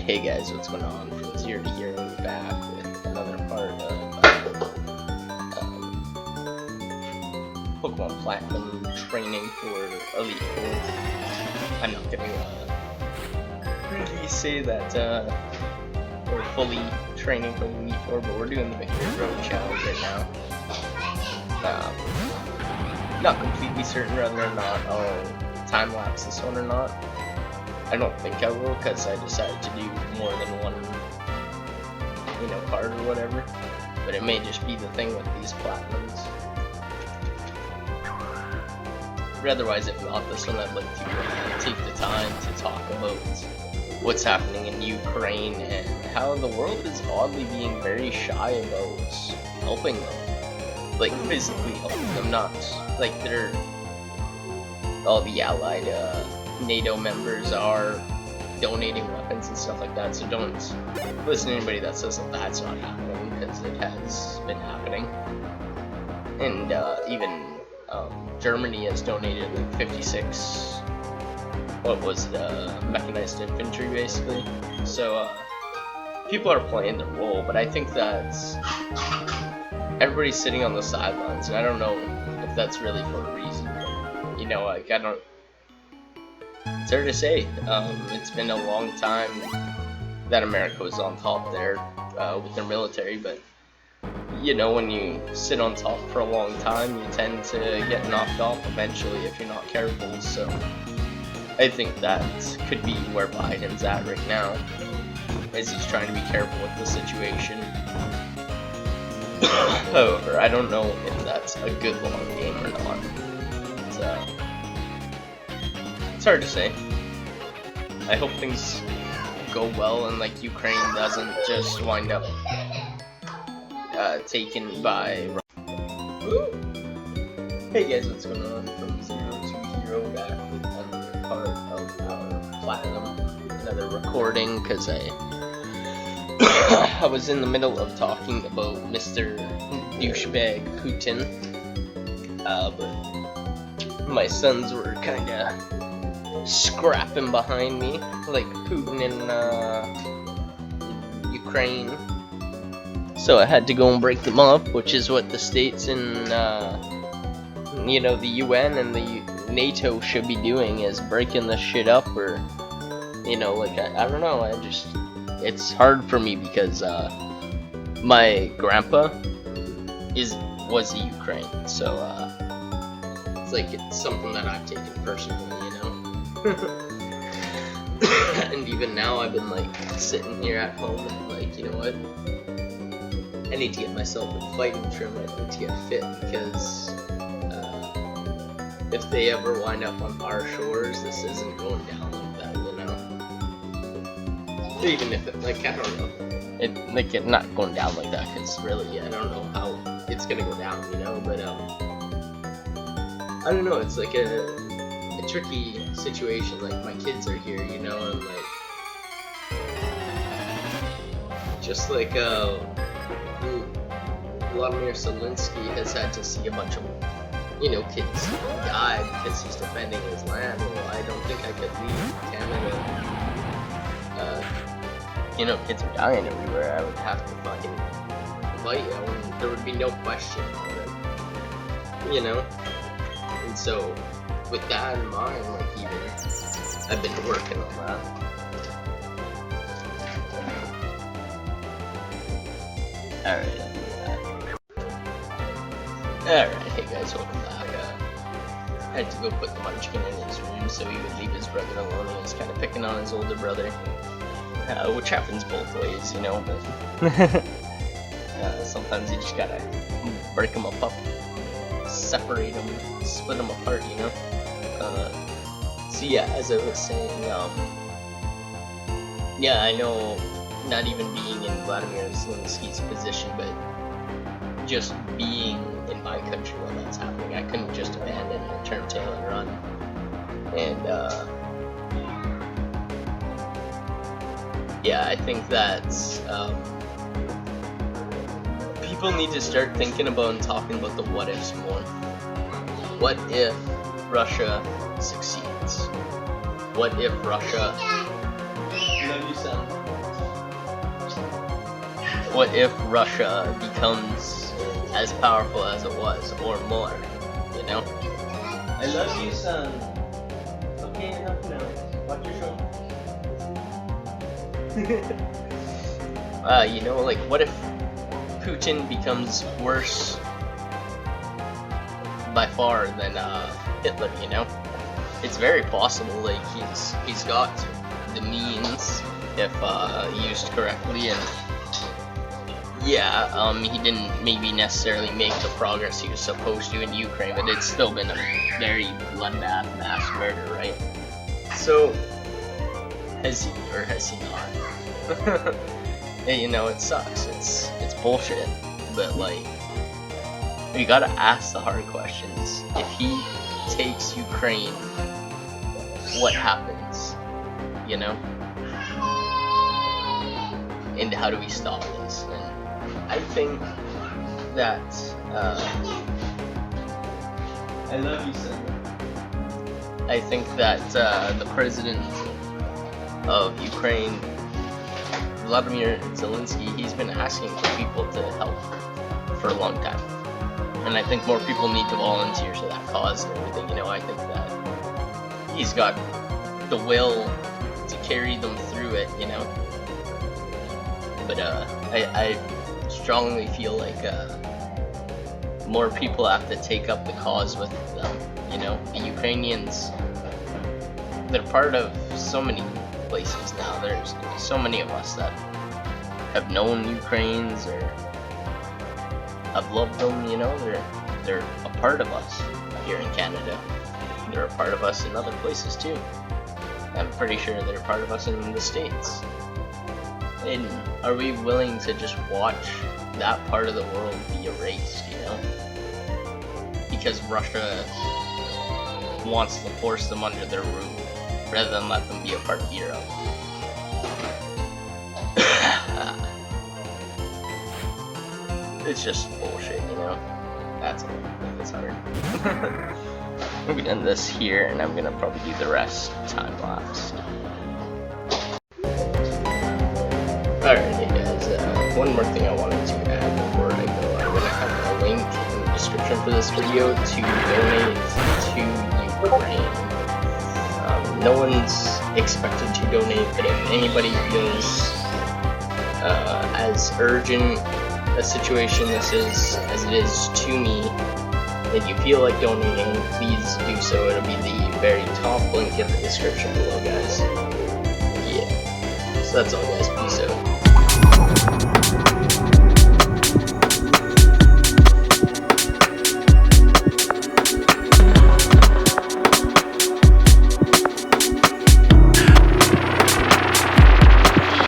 Hey guys, what's going on? From Zero to Hero, back with another part of Pokemon Platinum training for Elite Four. I'm not gonna really say that we're fully training for Elite Four, but we're doing the Victory Road Challenge right now. Not completely certain whether or not I'll time-lapse this one or not. I don't think I will, because I decided to do more than one, card or whatever. But it may just be the thing with these platinums. But otherwise, if not this one, I'd like to take the time to talk about what's happening in Ukraine and how the world is oddly being very shy about helping them. Like, physically helping them, not like they're all the allied NATO members are donating weapons and stuff like that, so don't listen to anybody that says that that's not happening, because it has been happening. And even Germany has donated like 56, what was the mechanized infantry basically. So people are playing their role, but I think that everybody's sitting on the sidelines, and I don't know if that's really for a reason. Like, I don't. It's hard to say. It's been a long time that America was on top there with their military, but when you sit on top for a long time, you tend to get knocked off eventually if you're not careful. So I think that could be where Biden's at right now, as he's trying to be careful with the situation. However, I don't know if that's a good long game or not. It's hard to say. I hope things go well and like Ukraine doesn't just wind up taken by. Hey guys, what's going on? From Zero to Hero, back with another part of our Platinum, another recording, because I was in the middle of talking about Mr. Douchebag Putin, but my sons were kinda scrapping behind me, like Putin in Ukraine. So I had to go and break them up, which is what the states and the UN and the NATO should be doing, is breaking this shit up, or I don't know. It's hard for me because my grandpa was the Ukraine, so it's something that I've taken personally, and even now I've been sitting here at home and you know what? I need to get myself in fighting trim. I need to get fit, because if they ever wind up on our shores, this isn't going down like that, Even if it, I don't know. It's not going down like that, because really, I don't know how it's gonna go down, but I don't know, it's like a tricky situation. Like, my kids are here, and just like Vladimir Zelensky has had to see a bunch of kids die because he's defending his land. Well, I don't think I could leave Canada. Kids are dying everywhere. I would have to fucking fight. There would be no question about it. And so, with that in mind, I've been working on that. Alright, hey guys, welcome back. I had to go put the munchkin in his room so he would leave his brother alone. He was kind of picking on his older brother, which happens both ways, but sometimes you just gotta break them up, separate them, split them apart, So yeah, as I was saying, I know, not even being in Vladimir Zelensky's position, but just being in my country while that's happening, I couldn't just abandon and turn tail and run. And I think that people need to start thinking about and talking about the what ifs more. What if Russia succeeds? What if Russia... Love you, son. What if Russia becomes as powerful as it was, or more? You know? I love you, son. Okay, enough now. Watch your shoulder. You know, like, what if Putin becomes worse by far than Hitler? You know, it's very possible. Like, he's got the means if used correctly, and yeah, he didn't maybe necessarily make the progress he was supposed to in Ukraine, but it's still been a very bloodbath mass murder, right? So, has he or has he not? You know, it sucks. It's bullshit. But like, we gotta ask the hard questions. If he takes Ukraine, what happens? You know? And how do we stop this? And I think that I love you, son. I think that the president of Ukraine, Vladimir Zelensky, he's been asking for people to help for a long time, and I think more people need to volunteer to that cause and everything. You know, I think that he's got the will to carry them through it. You know, but I strongly feel like more people have to take up the cause with them. You know, the Ukrainians, they're part of so many places now. There's so many of us that have known Ukrainians or have loved them. You know, they're a part of us here in Canada. They're a part of us in other places too. I'm pretty sure they're a part of us in the States. And are we willing to just watch that part of the world be erased, you know? Because Russia wants to force them under their rule, rather than let them be a part of Europe. It's just bullshit, you know? That's all. It's hard. I'm gonna end this here, and I'm gonna probably do the rest time-lapse. Alright, guys, one more thing I wanted to add before I go. I'm gonna have a link in the description for this video to donate to Ukraine. No one's expected to donate, but if anybody feels as urgent a situation this is as it is to me, if you feel like donating, please do so. It'll be the very top link in the description below, guys. Yeah, so that's all, guys.